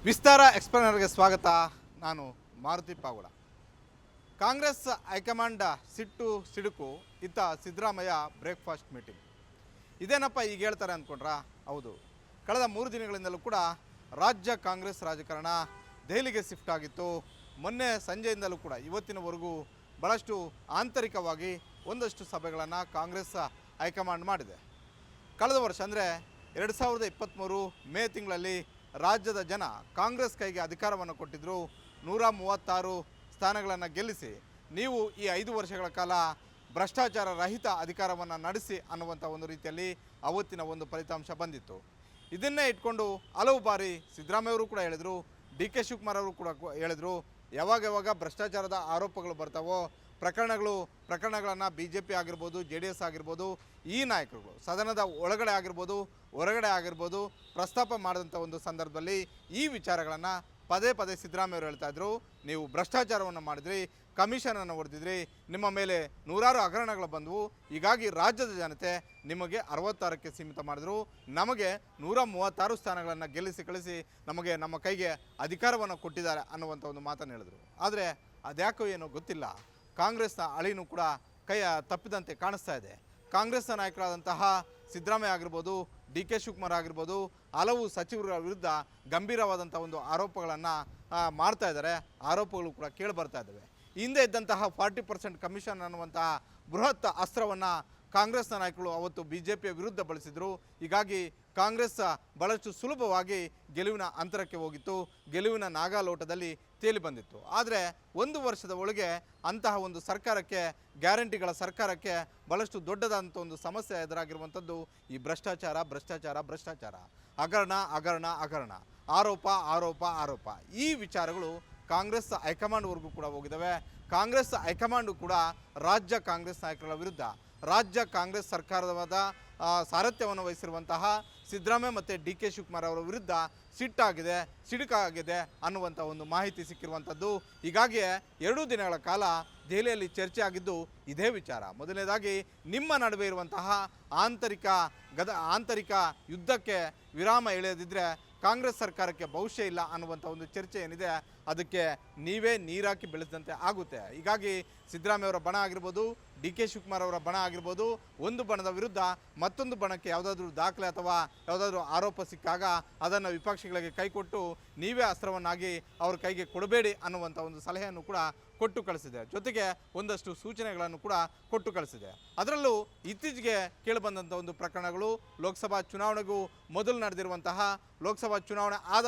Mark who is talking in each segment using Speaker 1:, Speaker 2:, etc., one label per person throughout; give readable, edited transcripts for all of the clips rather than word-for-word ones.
Speaker 1: ವಿಸ್ತಾರ ಎಕ್ಸ್ಪ್ಲೈನರ್ಗೆ ಸ್ವಾಗತ. ನಾನು ಮಾರುತಿ ಪಾಗುಡ. ಕಾಂಗ್ರೆಸ್ ಹೈಕಮಾಂಡ್ ಸಿಟ್ಟು ಸಿಡುಕು, ಇತ್ತ ಸಿದ್ದರಾಮಯ್ಯ ಬ್ರೇಕ್ಫಾಸ್ಟ್ ಮೀಟಿಂಗ್. ಇದೇನಪ್ಪ ಈಗ ಹೇಳ್ತಾರೆ ಅಂದ್ಕೊಂಡ್ರಾ? ಹೌದು, ಕಳೆದ 3 ದಿನಗಳಿಂದಲೂ ಕೂಡ ರಾಜ್ಯ ಕಾಂಗ್ರೆಸ್ ರಾಜಕಾರಣ ದೆಹಲಿಗೆ ಶಿಫ್ಟ್ ಆಗಿತ್ತು. ಮೊನ್ನೆ ಸಂಜೆಯಿಂದಲೂ ಕೂಡ ಇವತ್ತಿನವರೆಗೂ ಭಾಳಷ್ಟು ಆಂತರಿಕವಾಗಿ ಒಂದಷ್ಟು ಸಭೆಗಳನ್ನು ಕಾಂಗ್ರೆಸ್ ಹೈಕಮಾಂಡ್ ಮಾಡಿದೆ. ಕಳೆದ ವರ್ಷ ಅಂದರೆ 2023 ಮೇ ತಿಂಗಳಲ್ಲಿ ರಾಜ್ಯದ ಜನ ಕಾಂಗ್ರೆಸ್ ಕೈಗೆ ಅಧಿಕಾರವನ್ನು ಕೊಟ್ಟಿದ್ದರು. 136 ಸ್ಥಾನಗಳನ್ನು ಗೆಲ್ಲಿಸಿ ನೀವು ಈ 5 ವರ್ಷಗಳ ಕಾಲ ಭ್ರಷ್ಟಾಚಾರ ರಹಿತ ಅಧಿಕಾರವನ್ನು ನಡೆಸಿ ಅನ್ನುವಂಥ ಒಂದು ರೀತಿಯಲ್ಲಿ ಅವತ್ತಿನ ಒಂದು ಫಲಿತಾಂಶ ಬಂದಿತ್ತು. ಇದನ್ನೇ ಇಟ್ಕೊಂಡು ಹಲವು ಬಾರಿ ಸಿದ್ದರಾಮಯ್ಯವರು ಕೂಡ ಹೇಳಿದರು, ಡಿ ಕೆ ಶಿವಕುಮಾರ್ ಅವರು ಕೂಡ ಹೇಳಿದರು, ಯಾವಾಗ ಭ್ರಷ್ಟಾಚಾರದ ಆರೋಪಗಳು ಬರ್ತಾವೋ ಪ್ರಕರಣಗಳನ್ನು BJP ಆಗಿರ್ಬೋದು, JDS ಆಗಿರ್ಬೋದು, ಈ ನಾಯಕರುಗಳು ಸದನದ ಒಳಗಡೆ ಆಗಿರ್ಬೋದು ಹೊರಗಡೆ ಆಗಿರ್ಬೋದು ಪ್ರಸ್ತಾಪ ಮಾಡಿದಂಥ ಒಂದು ಸಂದರ್ಭದಲ್ಲಿ ಈ ವಿಚಾರಗಳನ್ನು ಪದೇ ಸಿದ್ದರಾಮಯ್ಯವರು ಹೇಳ್ತಾಯಿದ್ರು. ನೀವು ಭ್ರಷ್ಟಾಚಾರವನ್ನು ಮಾಡಿದ್ರಿ, ಕಮಿಷನನ್ನು ಹೊಡೆದಿದ್ರಿ, ನಿಮ್ಮ ಮೇಲೆ ನೂರಾರು ಹಗರಣಗಳು ಬಂದವು, ಹೀಗಾಗಿ ರಾಜ್ಯದ ಜನತೆ ನಿಮಗೆ 66ಕ್ಕೆ ಸೀಮಿತ ಮಾಡಿದ್ರು, ನಮಗೆ 136 ಸ್ಥಾನಗಳನ್ನು ಗೆಲ್ಲಿಸಿ ಕಳಿಸಿ ನಮಗೆ ನಮ್ಮ ಕೈಗೆ ಅಧಿಕಾರವನ್ನು ಕೊಟ್ಟಿದ್ದಾರೆ ಅನ್ನುವಂಥ ಒಂದು ಮಾತನ್ನು ಹೇಳಿದ್ರು. ಆದರೆ ಅದ್ಯಾಕೋ ಏನೋ ಗೊತ್ತಿಲ್ಲ, ಕಾಂಗ್ರೆಸ್ನ ಅಳಿನೂ ಕೂಡ ಕೈ ತಪ್ಪಿದಂತೆ ಕಾಣಿಸ್ತಾ ಇದೆ. ಕಾಂಗ್ರೆಸ್ನ ನಾಯಕರಾದಂತಹ ಸಿದ್ದರಾಮಯ್ಯ ಆಗಿರ್ಬೋದು, ಡಿ ಕೆ ಶಿವಕುಮಾರ್ ಆಗಿರ್ಬೋದು, ಹಲವು ಸಚಿವರ ವಿರುದ್ಧ ಗಂಭೀರವಾದಂಥ ಒಂದು ಆರೋಪಗಳನ್ನು ಮಾಡ್ತಾ ಇದ್ದಾರೆ. ಆರೋಪಗಳು ಕೂಡ ಕೇಳಿ ಬರ್ತಾ ಇದ್ದಾವೆ. ಹಿಂದೆ ಇದ್ದಂತಹ 40% ಕಮಿಷನ್ ಅನ್ನುವಂತಹ ಬೃಹತ್ ಅಸ್ತ್ರವನ್ನು ಕಾಂಗ್ರೆಸ್ನ ನಾಯಕರು ಅವತ್ತು BJPಯ ವಿರುದ್ಧ ಬಳಸಿದರು. ಹೀಗಾಗಿ ಕಾಂಗ್ರೆಸ್ ಭಾಳಷ್ಟು ಸುಲಭವಾಗಿ ಗೆಲುವಿನ ಅಂತರಕ್ಕೆ ಹೋಗಿತ್ತು, ಗೆಲುವಿನ ನಾಗಾಲೋಟದಲ್ಲಿ ತೇಲಿ ಬಂದಿತ್ತು. ಆದರೆ 1 ವರ್ಷದ ಒಳಗೆ ಅಂತಹ ಒಂದು ಸರ್ಕಾರಕ್ಕೆ, ಗ್ಯಾರಂಟಿಗಳ ಸರ್ಕಾರಕ್ಕೆ ಭಾಳಷ್ಟು ದೊಡ್ಡದಾದಂಥ ಒಂದು ಸಮಸ್ಯೆ ಎದುರಾಗಿರುವಂಥದ್ದು ಈ ಭ್ರಷ್ಟಾಚಾರ, ಹಗರಣ, ಆರೋಪ. ಈ ವಿಚಾರಗಳು ಕಾಂಗ್ರೆಸ್ ಹೈಕಮಾಂಡ್ವರೆಗೂ ಕೂಡ ಹೋಗಿದ್ದಾವೆ. ಕಾಂಗ್ರೆಸ್ ಹೈಕಮಾಂಡು ಕೂಡ ರಾಜ್ಯ ಕಾಂಗ್ರೆಸ್ ನಾಯಕರ ವಿರುದ್ಧ, ರಾಜ್ಯ ಕಾಂಗ್ರೆಸ್ ಸರ್ಕಾರದ ಸಾರಥ್ಯವನ್ನು ವಹಿಸಿರುವಂತಹ ಸಿದ್ದರಾಮಯ್ಯ ಮತ್ತು ಡಿ ಕೆ ಶಿವಕುಮಾರ್ ಅವರ ವಿರುದ್ಧ ಸಿಡುಕಾಗಿದೆ ಅನ್ನುವಂಥ ಒಂದು ಮಾಹಿತಿ ಸಿಕ್ಕಿರುವಂಥದ್ದು. ಹೀಗಾಗಿ 2 ದಿನಗಳ ಕಾಲ ದೆಹಲಿಯಲ್ಲಿ ಚರ್ಚೆ ಆಗಿದ್ದು ಇದೇ ವಿಚಾರ. ಮೊದಲನೇದಾಗಿ ನಿಮ್ಮ ನಡುವೆ ಇರುವಂತಹ ಆಂತರಿಕ ಯುದ್ಧಕ್ಕೆ ವಿರಾಮ ಎಳೆಯದಿದ್ದರೆ ಕಾಂಗ್ರೆಸ್ ಸರ್ಕಾರಕ್ಕೆ ಭವಿಷ್ಯ ಇಲ್ಲ ಅನ್ನುವಂಥ ಒಂದು ಚರ್ಚೆ ಏನಿದೆ, ಅದಕ್ಕೆ ನೀವೇ ನೀರಾಕಿ ಬೆಳೆಸಿದಂತೆ ಆಗುತ್ತೆ. ಹೀಗಾಗಿ ಸಿದ್ದರಾಮಯ್ಯವರ ಬಣ ಆಗಿರ್ಬೋದು, ಡಿ ಕೆ ಶಿವಕುಮಾರ್ ಅವರ ಬಣ ಆಗಿರ್ಬೋದು, ಒಂದು ಬಣದ ವಿರುದ್ಧ ಮತ್ತೊಂದು ಬಣಕ್ಕೆ ಯಾವುದಾದ್ರೂ ದಾಖಲೆ ಅಥವಾ ಯಾವುದಾದ್ರೂ ಆರೋಪ ಸಿಕ್ಕಾಗ ಅದನ್ನು ವಿಪಕ್ಷಗಳಿಗೆ ಕೈಕೊಟ್ಟು ನೀವೇ ಅಸ್ತ್ರವನ್ನಾಗಿ ಅವ್ರ ಕೈಗೆ ಕೊಡಬೇಡಿ ಅನ್ನುವಂಥ ಒಂದು ಸಲಹೆಯನ್ನು ಕೂಡ ಕೊಟ್ಟು ಕಳಿಸಿದೆ. ಜೊತೆಗೆ ಒಂದಷ್ಟು ಸೂಚನೆಗಳನ್ನು ಕೂಡ ಕೊಟ್ಟು ಕಳಿಸಿದೆ. ಅದರಲ್ಲೂ ಇತ್ತೀಚೆಗೆ ಕೇಳಿಬಂದಂಥ ಒಂದು ಪ್ರಕರಣಗಳು, ಲೋಕಸಭಾ ಚುನಾವಣೆಗೂ ಮೊದಲು ನಡೆದಿರುವಂತಹ, ಲೋಕಸಭಾ ಚುನಾವಣೆ ಆದ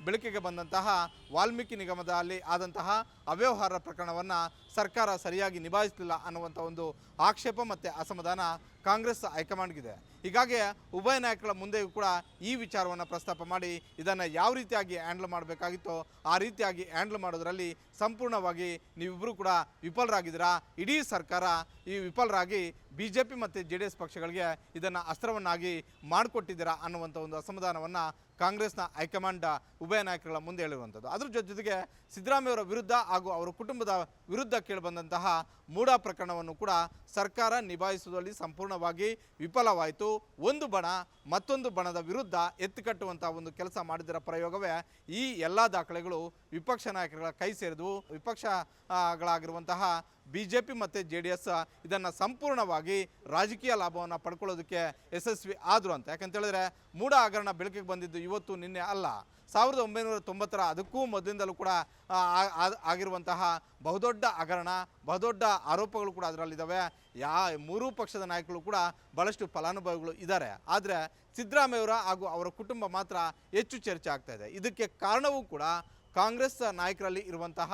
Speaker 1: ಬೆಳಕಿಗೆ ಬಂದಂತಹ ವಾಲ್ಮೀಕಿ ನಿಗಮದಲ್ಲಿ ಆದಂತಹ ಅವ್ಯವಹಾರ ಪ್ರಕರಣವನ್ನು ಸರ್ಕಾರ ಸರಿಯಾಗಿ ನಿಭಾಯಿಸಲಿಲ್ಲ ಅನ್ನುವಂಥ ಒಂದು ಆಕ್ಷೇಪ ಮತ್ತು ಅಸಮಾಧಾನ ಕಾಂಗ್ರೆಸ್ ಹೈಕಮಾಂಡ್ಗಿದೆ. ಹೀಗಾಗಿ ಉಭಯ ನಾಯಕರ ಮುಂದೆಯೂ ಕೂಡ ಈ ವಿಚಾರವನ್ನು ಪ್ರಸ್ತಾಪ ಮಾಡಿ ಇದನ್ನು ಯಾವ ರೀತಿಯಾಗಿ ಹ್ಯಾಂಡಲ್ ಮಾಡಬೇಕಾಗಿತ್ತೋ ಆ ರೀತಿಯಾಗಿ ಹ್ಯಾಂಡಲ್ ಮಾಡೋದರಲ್ಲಿ ಸಂಪೂರ್ಣವಾಗಿ ನೀವಿಬ್ಬರು ಕೂಡ ವಿಫಲರಾಗಿದ್ದೀರಾ. ಇಡೀ ಸರ್ಕಾರ ಈ ವಿಫಲರಾಗಿ BJP ಮತ್ತು JDS ಪಕ್ಷಗಳಿಗೆ ಇದನ್ನು ಅಸ್ತ್ರವನ್ನಾಗಿ ಮಾಡಿಕೊಟ್ಟಿದ್ದೀರಾ ಅನ್ನುವಂಥ ಒಂದು ಅಸಮಾಧಾನವನ್ನು ಕಾಂಗ್ರೆಸ್ನ ಹೈಕಮಾಂಡ್ ಉಭಯ ನಾಯಕರುಗಳ ಮುಂದೆ ಹೇಳಿರುವಂಥದ್ದು. ಅದ್ರ ಜೊತೆಗೆ ಸಿದ್ದರಾಮಯ್ಯವರ ವಿರುದ್ಧ ಹಾಗೂ ಅವರ ಕುಟುಂಬದ ವಿರುದ್ಧ ಕೇಳಿಬಂದಂತಹ ಮೂಡಾ ಪ್ರಕರಣವನ್ನು ಕೂಡ ಸರ್ಕಾರ ನಿಭಾಯಿಸುವುದರಲ್ಲಿ ಸಂಪೂರ್ಣವಾಗಿ ವಿಫಲವಾಯಿತು. ಒಂದು ಬಣ ಮತ್ತೊಂದು ಬಣದ ವಿರುದ್ಧ ಎತ್ತಿಕಟ್ಟುವಂಥ ಒಂದು ಕೆಲಸ ಮಾಡಿದರ ಪ್ರಯೋಗವೇ ಈ ಎಲ್ಲ ದಾಖಲೆಗಳು ವಿಪಕ್ಷ ನಾಯಕರುಗಳ ಕೈ ಸೇರಿದವು. ವಿಪಕ್ಷಗಳಾಗಿರುವಂತಹ BJP ಮತ್ತು JDS ಇದನ್ನು ಸಂಪೂರ್ಣವಾಗಿ ರಾಜಕೀಯ ಲಾಭವನ್ನು ಪಡ್ಕೊಳ್ಳೋದಕ್ಕೆ ಯಶಸ್ವಿ ಆದರು ಅಂತ. ಯಾಕಂತೇಳಿದ್ರೆ ಮೂಡಾ ಹಗರಣ ಬೆಳಕಿಗೆ ಬಂದಿದ್ದು ಇವತ್ತು ನಿನ್ನೆ ಅಲ್ಲ. 1990 ಅದಕ್ಕೂ ಮೊದಲಿಂದಲೂ ಕೂಡ ಆಗಿರುವಂತಹ ಬಹುದೊಡ್ಡ ಹಗರಣ, ಬಹುದೊಡ್ಡ ಆರೋಪಗಳು ಕೂಡ ಅದರಲ್ಲಿದ್ದಾವೆ. 3 ಪಕ್ಷದ ನಾಯಕರು ಕೂಡ ಭಾಳಷ್ಟು ಫಲಾನುಭವಿಗಳು ಇದ್ದಾರೆ. ಆದರೆ ಸಿದ್ದರಾಮಯ್ಯವರ ಹಾಗೂ ಅವರ ಕುಟುಂಬ ಮಾತ್ರ ಹೆಚ್ಚು ಚರ್ಚೆ ಆಗ್ತಾ ಇದೆ. ಇದಕ್ಕೆ ಕಾರಣವೂ ಕೂಡ ಕಾಂಗ್ರೆಸ್ ನಾಯಕರಲ್ಲಿ ಇರುವಂತಹ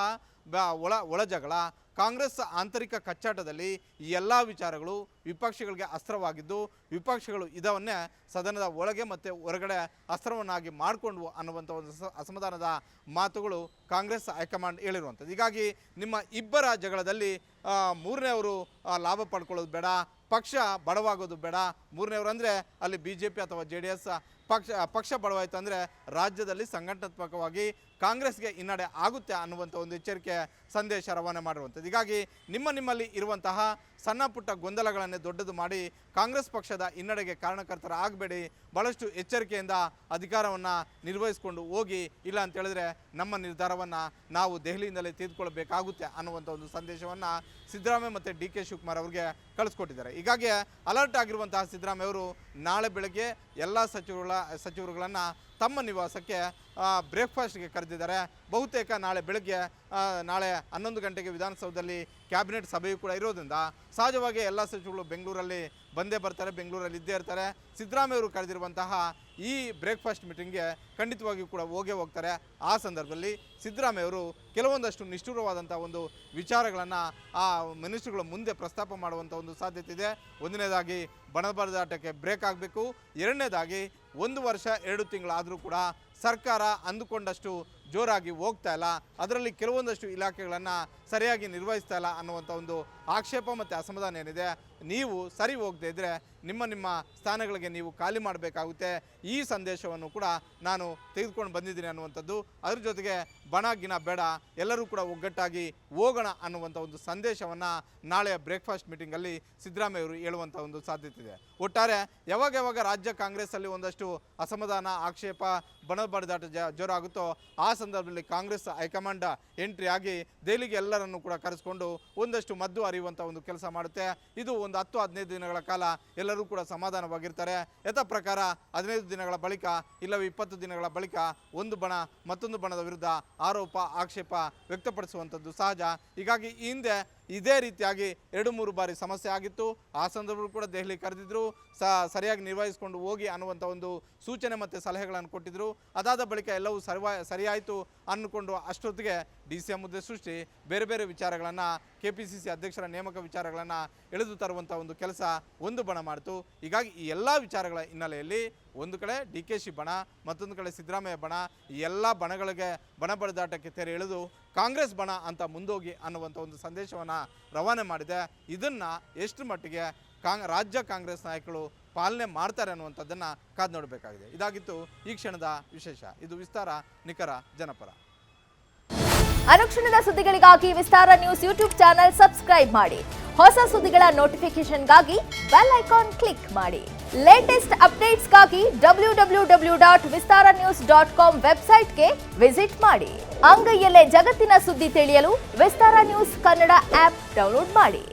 Speaker 1: ಒಳ ಜಗಳ, ಕಾಂಗ್ರೆಸ್ ಆಂತರಿಕ ಕಚ್ಚಾಟದಲ್ಲಿ ಈ ಎಲ್ಲ ವಿಚಾರಗಳು ವಿಪಕ್ಷಗಳಿಗೆ ಅಸ್ತ್ರವಾಗಿದ್ದು, ವಿಪಕ್ಷಗಳು ಇದನ್ನೇ ಸದನದ ಒಳಗೆ ಮತ್ತು ಹೊರಗಡೆ ಅಸ್ತ್ರವನ್ನಾಗಿ ಮಾಡಿಕೊಂಡ್ವು ಅನ್ನುವಂಥ ಒಂದು ಅಸಮಾಧಾನದ ಮಾತುಗಳು ಕಾಂಗ್ರೆಸ್ ಹೈಕಮಾಂಡ್ ಹೇಳಿರುವಂಥದ್ದು. ಹೀಗಾಗಿ ನಿಮ್ಮ ಇಬ್ಬರ ಜಗಳದಲ್ಲಿ 3ನೇವರು ಲಾಭ ಪಡ್ಕೊಳ್ಳೋದು ಬೇಡ, ಪಕ್ಷ ಬಡವಾಗೋದು ಬೇಡ. 3ನೇವರು ಅಂದರೆ ಅಲ್ಲಿ BJP ಅಥವಾ JDS ಪಕ್ಷ ಬಡವಾಯಿತು ಅಂದರೆ ರಾಜ್ಯದಲ್ಲಿ ಸಂಘಟನಾತ್ಮಕವಾಗಿ ಕಾಂಗ್ರೆಸ್ಗೆ ಹಿನ್ನಡೆ ಆಗುತ್ತೆ ಅನ್ನುವಂಥ ಒಂದು ಎಚ್ಚರಿಕೆ ಸಂದೇಶ ರವಾನೆ ಮಾಡಿರುವಂಥದ್ದು. ಹೀಗಾಗಿ ನಿಮ್ಮಲ್ಲಿ ಇರುವಂತಹ ಸಣ್ಣ ಪುಟ್ಟ ಗೊಂದಲಗಳನ್ನೇ ದೊಡ್ಡದು ಮಾಡಿ ಕಾಂಗ್ರೆಸ್ ಪಕ್ಷದ ಹಿನ್ನಡೆಗೆ ಕಾರಣಕರ್ತರಾಗಬೇಡಿ, ಭಾಳಷ್ಟು ಎಚ್ಚರಿಕೆಯಿಂದ ಅಧಿಕಾರವನ್ನು ನಿರ್ವಹಿಸಿಕೊಂಡು ಹೋಗಿ, ಇಲ್ಲ ಅಂತ ಹೇಳಿದ್ರೆ ನಮ್ಮ ನಿರ್ಧಾರವನ್ನು ನಾವು ದೆಹಲಿಯಿಂದಲೇ ತೆಗೆದುಕೊಳ್ಬೇಕಾಗುತ್ತೆ ಅನ್ನುವಂಥ ಒಂದು ಸಂದೇಶವನ್ನು ಸಿದ್ದರಾಮಯ್ಯ ಮತ್ತು ಡಿ ಕೆ ಶಿವಕುಮಾರ್ ಅವರಿಗೆ ಕಳಿಸ್ಕೊಟ್ಟಿದ್ದಾರೆ. ಹೀಗಾಗಿ ಅಲರ್ಟ್ ಆಗಿರುವಂತಹ ಸಿದ್ದರಾಮಯ್ಯ ಅವರು ನಾಳೆ ಬೆಳಗ್ಗೆ ಎಲ್ಲ ಸಚಿವರುಗಳನ್ನು ತಮ್ಮ ನಿವಾಸಕ್ಕೆ ಬ್ರೇಕ್ಫಾಸ್ಟ್ಗೆ ಕರೆದಿದ್ದಾರೆ. ಬಹುತೇಕ ನಾಳೆ ಬೆಳಗ್ಗೆ ನಾಳೆ 11 ಗಂಟೆಗೆ ವಿಧಾನಸೌಧದಲ್ಲಿ ಕ್ಯಾಬಿನೆಟ್ ಸಭೆಯೂ ಕೂಡ ಇರೋದ್ರಿಂದ ಸಹಜವಾಗಿ ಎಲ್ಲ ಸಚಿವಗಳು ಬೆಂಗಳೂರಲ್ಲಿ ಬಂದೇ ಬರ್ತಾರೆ, ಬೆಂಗಳೂರಲ್ಲಿ ಇದ್ದೇ ಇರ್ತಾರೆ. ಸಿದ್ದರಾಮಯ್ಯ ಅವರು ಕರೆದಿರುವಂತಹ ಈ ಬ್ರೇಕ್ಫಾಸ್ಟ್ ಮೀಟಿಂಗ್ಗೆ ಖಂಡಿತವಾಗಿಯೂ ಕೂಡ ಹೋಗ್ತಾರೆ. ಆ ಸಂದರ್ಭದಲ್ಲಿ ಸಿದ್ದರಾಮಯ್ಯ ಅವರು ಕೆಲವೊಂದಷ್ಟು ನಿಷ್ಠುರವಾದಂಥ ಒಂದು ವಿಚಾರಗಳನ್ನು ಆ ಮಿನಿಸ್ಟ್ರುಗಳ ಮುಂದೆ ಪ್ರಸ್ತಾಪ ಮಾಡುವಂಥ ಒಂದು ಸಾಧ್ಯತೆ ಇದೆ. ಒಂದನೇದಾಗಿ ಬಣಬಡಿದಾಟಕ್ಕೆ ಬ್ರೇಕ್ ಆಗಬೇಕು, ಎರಡನೇದಾಗಿ 1 ವರ್ಷ 2 ತಿಂಗಳಾದರೂ ಕೂಡ ಸರ್ಕಾರ ಅಂದುಕೊಂಡಷ್ಟು ಜೋರಾಗಿ ಹೋಗ್ತಾ ಇಲ್ಲ, ಅದರಲ್ಲಿ ಕೆಲವೊಂದಷ್ಟು ಇಲಾಖೆಗಳನ್ನು ಸರಿಯಾಗಿ ನಿರ್ವಹಿಸ್ತಾ ಇಲ್ಲ ಅನ್ನುವಂಥ ಒಂದು ಆಕ್ಷೇಪ ಮತ್ತು ಅಸಮಾಧಾನ ಏನಿದೆ. ನೀವು ಸರಿ ಹೋಗದೇ ಇದ್ದರೆ ನಿಮ್ಮ ಸ್ಥಾನಗಳಿಗೆ ನೀವು ಖಾಲಿ ಮಾಡಬೇಕಾಗುತ್ತೆ. ಈ ಸಂದೇಶವನ್ನು ಕೂಡ ನಾನು ತೆಗೆದುಕೊಂಡು ಬಂದಿದ್ದೀನಿ ಅನ್ನುವಂಥದ್ದು. ಅದ್ರ ಜೊತೆಗೆ ಬಣ ಬೇಡ, ಎಲ್ಲರೂ ಕೂಡ ಒಗ್ಗಟ್ಟಾಗಿ ಹೋಗೋಣ ಅನ್ನುವಂಥ ಒಂದು ಸಂದೇಶವನ್ನು ನಾಳೆಯ ಬ್ರೇಕ್ಫಾಸ್ಟ್ ಮೀಟಿಂಗಲ್ಲಿ ಸಿದ್ದರಾಮಯ್ಯ ಅವರು ಹೇಳುವಂಥ ಒಂದು ಸಾಧ್ಯತೆ ಇದೆ. ಒಟ್ಟಾರೆ ಯಾವಾಗ ರಾಜ್ಯ ಕಾಂಗ್ರೆಸ್ಸಲ್ಲಿ ಒಂದಷ್ಟು ಅಸಮಾಧಾನ, ಆಕ್ಷೇಪ, ಬಣಬಡಿದಾಟ ಜೋರಾಗುತ್ತೋ ಆ ಸಂದರ್ಭದಲ್ಲಿ ಕಾಂಗ್ರೆಸ್ ಹೈಕಮಾಂಡ್ ಎಂಟ್ರಿ ಆಗಿ ದೆಹಲಿಗೆ ಎಲ್ಲರನ್ನು ಕೂಡ ಕರೆಸಿಕೊಂಡು ಒಂದಷ್ಟು ಮದ್ದು ಅರಿಯುವಂಥ ಒಂದು ಕೆಲಸ ಮಾಡುತ್ತೆ. ಇದು ಒಂದು 10-15 ದಿನಗಳ ಕಾಲ ಎಲ್ಲರೂ ಕೂಡ ಸಮಾಧಾನವಾಗಿರ್ತಾರೆ. ಯಥ ಪ್ರಕಾರ 15 ದಿನಗಳ ಬಳಿಕ ಇಲ್ಲವೇ 20 ದಿನಗಳ ಬಳಿಕ ಒಂದು ಬಣ ಮತ್ತೊಂದು ಬಣದ ವಿರುದ್ಧ ಆರೋಪ ಆಕ್ಷೇಪ ವ್ಯಕ್ತಪಡಿಸುವಂಥದ್ದು ಸಹಜ. ಹೀಗಾಗಿ ಈ ಹಿಂದೆ ಇದೇ ರೀತಿಯಾಗಿ 2-3 ಬಾರಿ ಸಮಸ್ಯೆ ಆಗಿತ್ತು. ಆ ಸಂದರ್ಭದಲ್ಲಿ ಕೂಡ ದೆಹಲಿ ಕರೆದಿದ್ರು, ಸರಿಯಾಗಿ ನಿರ್ವಹಿಸಿಕೊಂಡು ಹೋಗಿ ಅನ್ನುವಂಥ ಒಂದು ಸೂಚನೆ ಮತ್ತು ಸಲಹೆಗಳನ್ನು ಕೊಟ್ಟಿದ್ದರು. ಅದಾದ ಬಳಿಕ ಎಲ್ಲವೂ ಸರಿಯಾಯಿತು ಅಂದ್ಕೊಂಡು ಅಷ್ಟೊತ್ತಿಗೆ DCM ಹುದ್ದೆ ಸೃಷ್ಟಿ, ಬೇರೆ ಬೇರೆ ವಿಚಾರಗಳನ್ನು, KPCC ಅಧ್ಯಕ್ಷರ ನೇಮಕ ವಿಚಾರಗಳನ್ನು ಎಳೆದು ತರುವಂಥ ಒಂದು ಕೆಲಸ ಒಂದು ಬಣ ಮಾಡಿತು. ಹೀಗಾಗಿ ಈ ಎಲ್ಲ ವಿಚಾರಗಳ ಹಿನ್ನೆಲೆಯಲ್ಲಿ ಒಂದು ಕಡೆ DKಶಿ ಬಣ, ಮತ್ತೊಂದು ಕಡೆ ಸಿದ್ದರಾಮಯ್ಯ ಬಣ, ಈ ಎಲ್ಲ ಬಣಗಳಿಗೆ ಬಣ ಬಡಿದಾಟಕ್ಕೆ ತೆರೆ ಎಳೆದು ಕಾಂಗ್ರೆಸ್ ಬಣ ಅಂತ ಮುಂದೋಗಿ ಅನ್ನುವಂಥ ಒಂದು ಸಂದೇಶವನ್ನು ರವಾನೆ ಮಾಡಿದೆ. ಇದನ್ನು ಎಷ್ಟು ಮಟ್ಟಿಗೆ ರಾಜ್ಯ ಕಾಂಗ್ರೆಸ್ ನಾಯಕರು ಪಾಲನೆ ಮಾಡ್ತಾರೆ ಅನ್ನುವಂಥದ್ದನ್ನು ಕಾದು ನೋಡಬೇಕಾಗಿದೆ. ಇದಾಗಿತ್ತು ಈ ಕ್ಷಣದ ವಿಶೇಷ. ಇದು ವಿಸ್ತಾರ, ನಿಖರ, ಜನಪರ.
Speaker 2: ಅನುಕ್ಷಣದ ಸುದ್ದಿಗಳಿಗಾಗಿ ವಿಸ್ತಾರ ನ್ಯೂಸ್ ಯೂಟ್ಯೂಬ್ ಚಾನೆಲ್ ಸಬ್ಸ್ಕ್ರೈಬ್ ಮಾಡಿ. ಹೊಸ ಸುದ್ದಿಗಳ ನೋಟಿಫಿಕೇಶನ್ಗಾಗಿ ಬೆಲ್ ಐಕಾನ್ ಕ್ಲಿಕ್ ಮಾಡಿ. ಲೇಟೆಸ್ಟ್ ಅಪ್ಡೇಟ್ಸ್ಗಾಗಿ www.vistaranews.com ವೆಬ್ಸೈಟ್ಗೆ ವಿಸಿಟ್ ಮಾಡಿ. ಅಂಗೈಯಲ್ಲೇ ಜಗತ್ತಿನ ಸುದ್ದಿ ತಿಳಿಯಲು ವಿಸ್ತಾರ ನ್ಯೂಸ್ ಕನ್ನಡ ಆಪ್ ಡೌನ್ಲೋಡ್ ಮಾಡಿ.